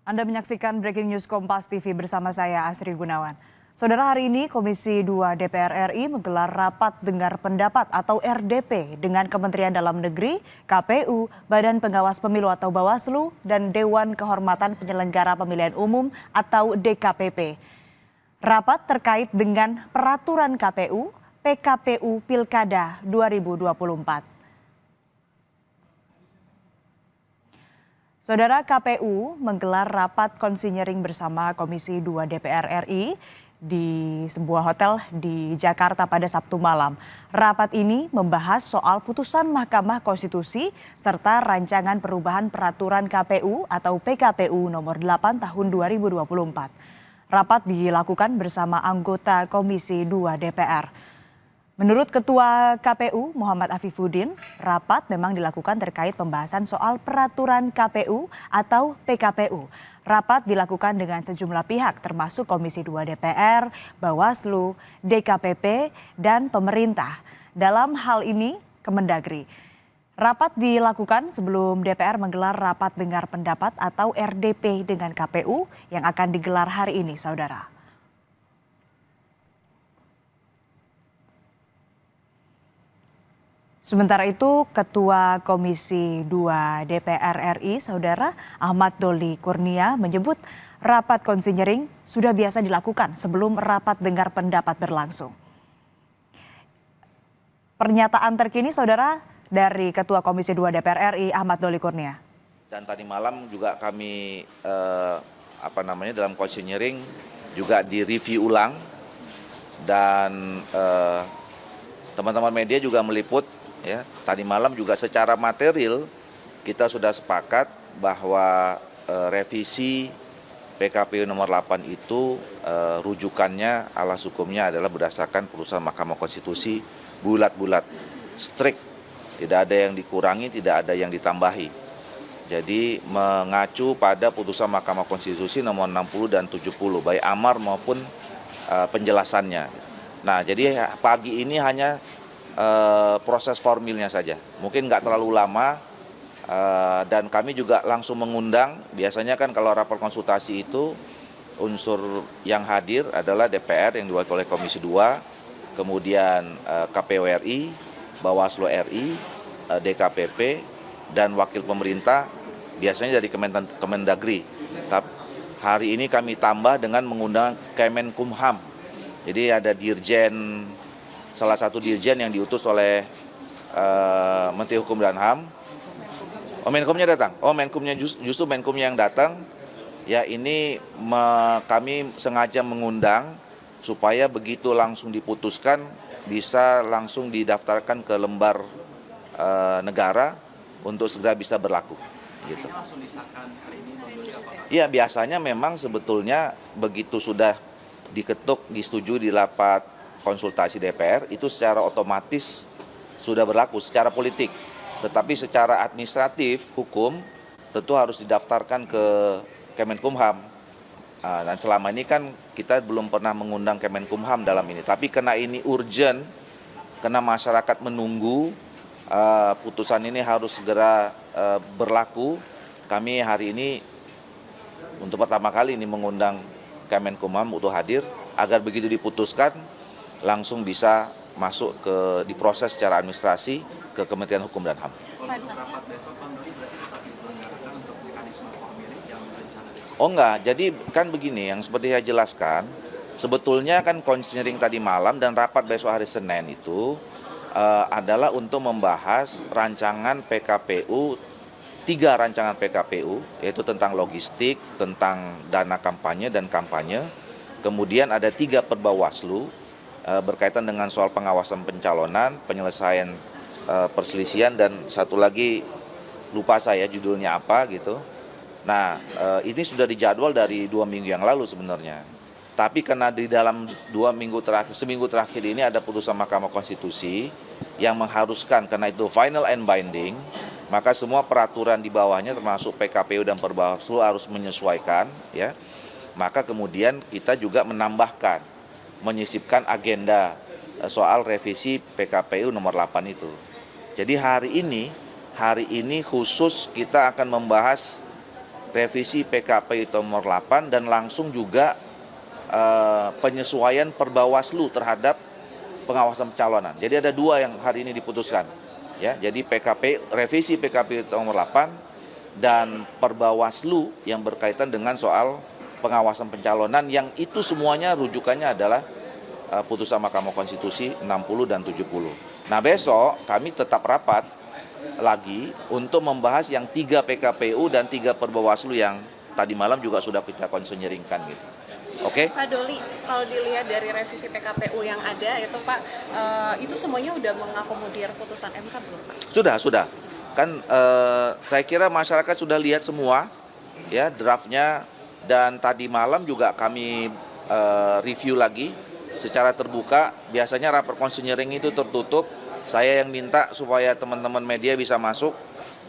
Anda menyaksikan Breaking News Kompas TV bersama saya Asri Gunawan. Saudara, hari ini Komisi 2 DPR RI menggelar rapat dengar pendapat atau RDP dengan Kementerian Dalam Negeri, KPU, Badan Pengawas Pemilu atau Bawaslu, dan Dewan Kehormatan Penyelenggara Pemilihan Umum atau DKPP. Rapat terkait dengan peraturan KPU, PKPU Pilkada 2024. Saudara, KPU menggelar rapat konsinyering bersama Komisi 2 DPR RI di sebuah hotel di Jakarta pada Sabtu malam. Rapat ini membahas soal putusan Mahkamah Konstitusi serta rancangan perubahan peraturan KPU atau PKPU nomor 8 tahun 2024. Rapat dilakukan bersama anggota Komisi 2 DPR. Menurut Ketua KPU Muhammad Afifuddin, rapat memang dilakukan terkait pembahasan soal peraturan KPU atau PKPU. Rapat dilakukan dengan sejumlah pihak termasuk Komisi 2 DPR, Bawaslu, DKPP, dan pemerintah. Dalam hal ini, Kemendagri. Rapat dilakukan sebelum DPR menggelar rapat dengar pendapat atau RDP dengan KPU yang akan digelar hari ini, saudara. Sementara itu, Ketua Komisi 2 DPR RI, Saudara Ahmad Doli Kurnia menyebut rapat konsinyering sudah biasa dilakukan sebelum rapat dengar pendapat berlangsung. Pernyataan terkini, Saudara, dari Ketua Komisi 2 DPR RI, Ahmad Doli Kurnia. Dan tadi malam juga kami dalam konsinyering juga direview ulang dan teman-teman media juga meliput. Ya, tadi malam juga secara material kita sudah sepakat bahwa revisi PKPU nomor 8 itu rujukannya alas hukumnya adalah berdasarkan putusan Mahkamah Konstitusi bulat-bulat, strict, tidak ada yang dikurangi, tidak ada yang ditambahi. Jadi mengacu pada putusan Mahkamah Konstitusi nomor 60 dan 70 baik amar maupun penjelasannya. Nah, jadi pagi ini hanya proses formilnya saja, mungkin nggak terlalu lama dan kami juga langsung mengundang. Biasanya kan kalau rapat konsultasi itu unsur yang hadir adalah DPR yang diwakili oleh Komisi 2, kemudian KPU RI, Bawaslu RI, DKPP, dan wakil pemerintah biasanya dari Kemendagri. Tapi hari ini kami tambah dengan mengundang Kemenkumham. Jadi ada dirjen, salah satu dirjen yang diutus oleh Menteri Hukum dan HAM. Oh, Menkumnya datang. Oh, Menkumnya justru Menkumnya yang datang. Ya, ini kami sengaja mengundang supaya begitu langsung diputuskan bisa langsung didaftarkan ke lembar negara untuk segera bisa berlaku. Gitu. Iya, biasanya memang sebetulnya begitu sudah diketuk, disetujui di rapat konsultasi DPR itu secara otomatis sudah berlaku secara politik, tetapi secara administratif hukum tentu harus didaftarkan ke Kemenkumham. Dan selama ini kan kita belum pernah mengundang Kemenkumham dalam ini, tapi karena ini urgent, karena masyarakat menunggu putusan ini harus segera berlaku, kami hari ini untuk pertama kali ini mengundang Kemenkumham untuk hadir agar begitu diputuskan langsung bisa masuk diproses secara administrasi ke Kementerian Hukum dan HAM. Oh enggak, jadi kan begini yang seperti saya jelaskan, sebetulnya kan konsinyering tadi malam dan rapat besok hari Senin itu adalah untuk membahas rancangan PKPU, 3 rancangan PKPU, yaitu tentang logistik, tentang dana kampanye dan kampanye, kemudian ada 3 per Bawaslu, berkaitan dengan soal pengawasan pencalonan, penyelesaian perselisihan, dan satu lagi lupa saya judulnya apa gitu. Nah, ini sudah dijadwal dari 2 minggu yang lalu sebenarnya. Tapi karena di dalam seminggu terakhir ini ada putusan Mahkamah Konstitusi yang mengharuskan, karena itu final and binding, maka semua peraturan di bawahnya termasuk PKPU dan Perbawaslu harus menyesuaikan, ya. Maka kemudian kita juga menambahkan, menyisipkan agenda soal revisi PKPU nomor 8 itu. Jadi hari ini khusus kita akan membahas revisi PKPU nomor 8 dan langsung juga penyesuaian Perbawaslu terhadap pengawasan pencalonan. Jadi ada dua yang hari ini diputuskan. Ya, jadi revisi PKPU nomor 8 dan Perbawaslu yang berkaitan dengan soal pengawasan pencalonan yang itu semuanya rujukannya adalah putusan Mahkamah Konstitusi 60 dan 70. Nah, besok kami tetap rapat lagi untuk membahas yang 3 PKPU dan 3 Perbawaslu yang tadi malam juga sudah kita konsenyeringkan gitu. Oke? Pak Doli, kalau dilihat dari revisi PKPU yang ada itu Pak, itu semuanya udah mengakomodir putusan MK belum Pak? Sudah. Kan saya kira masyarakat sudah lihat semua ya draftnya, dan tadi malam juga kami review lagi secara terbuka. Biasanya rapat konseling itu tertutup. Saya yang minta supaya teman-teman media bisa masuk,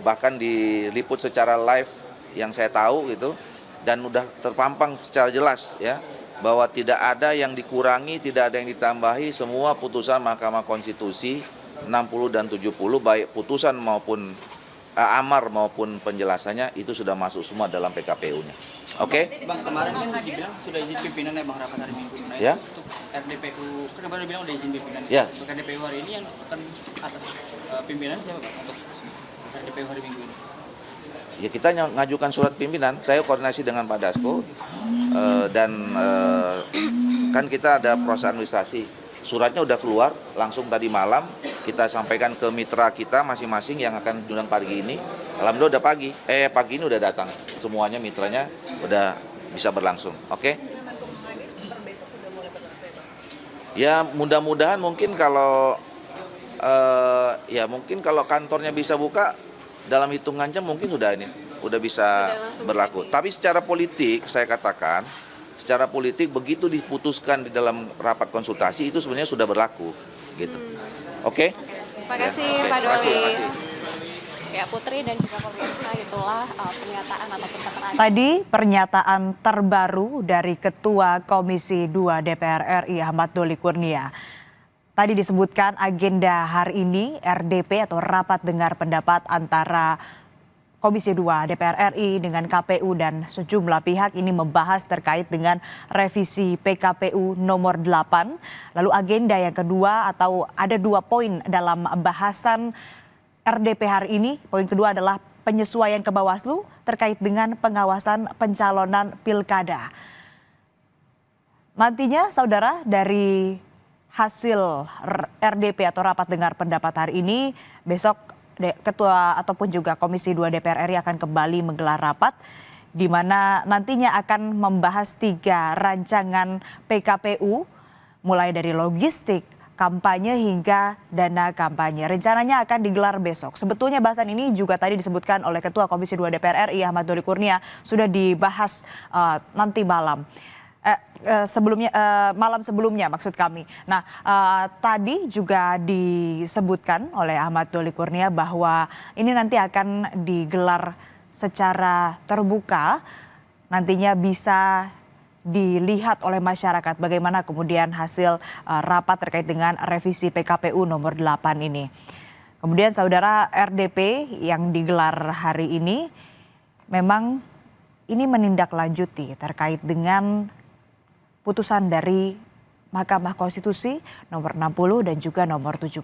bahkan diliput secara live yang saya tahu gitu, dan udah terpampang secara jelas ya bahwa tidak ada yang dikurangi, tidak ada yang ditambahi. Semua putusan Mahkamah Konstitusi 60 dan 70 baik putusan maupun amar maupun penjelasannya itu sudah masuk semua dalam PKPU-nya. Oke? Bang, kemarin kan dibilang sudah izin pimpinan ya Bang rapat hari Minggu. Nah, Ya. Untuk RDPU, kan kemarin bilang udah izin pimpinan. Ya. Untuk RDPU hari ini yang akan atas pimpinan siapa Bang untuk RDPU hari Minggu ini? Ya, kita ngajukan surat pimpinan. Saya koordinasi dengan Pak Dasko dan kan kita ada proses administrasi. Suratnya udah keluar langsung tadi malam, kita sampaikan ke mitra kita masing-masing yang akan diundang pagi ini. Alhamdulillah udah pagi ini udah datang. Semuanya mitranya udah bisa berlangsung. Oke? Ya, mudah-mudahan mungkin kalau kalau kantornya bisa buka dalam hitungan jam mungkin sudah bisa berlaku. Tapi secara politik saya katakan, secara politik begitu diputuskan di dalam rapat konsultasi itu sebenarnya sudah berlaku gitu. Oke? Terima kasih Ya. Pak Terima Doli. kasih. Ya Putri dan juga pemirsa, itulah pernyataan ataupun keterangan. Tadi pernyataan terbaru dari Ketua Komisi 2 DPR RI Ahmad Doli Kurnia. Tadi disebutkan agenda hari ini RDP atau rapat dengar pendapat antara Komisi 2 DPR RI dengan KPU dan sejumlah pihak ini membahas terkait dengan revisi PKPU nomor 8. Lalu agenda yang kedua atau ada 2 poin dalam bahasan RDP hari ini. Poin kedua adalah penyesuaian ke Bawaslu terkait dengan pengawasan pencalonan pilkada. Nantinya saudara, dari hasil RDP atau rapat dengar pendapat hari ini, besok Ketua ataupun juga Komisi 2 DPR RI akan kembali menggelar rapat di mana nantinya akan membahas 3 rancangan PKPU mulai dari logistik, kampanye hingga dana kampanye. Rencananya akan digelar besok. Sebetulnya bahasan ini juga tadi disebutkan oleh Ketua Komisi 2 DPR RI Ahmad Doli Kurnia sudah dibahas nanti malam. Malam sebelumnya maksud kami. Nah, tadi juga disebutkan oleh Ahmad Doli Kurnia bahwa ini nanti akan digelar secara terbuka, nantinya bisa dilihat oleh masyarakat bagaimana kemudian hasil rapat terkait dengan revisi PKPU nomor 8 ini. Kemudian saudara, RDP yang digelar hari ini memang ini menindaklanjuti terkait dengan putusan dari Mahkamah Konstitusi nomor 60 dan juga nomor 70.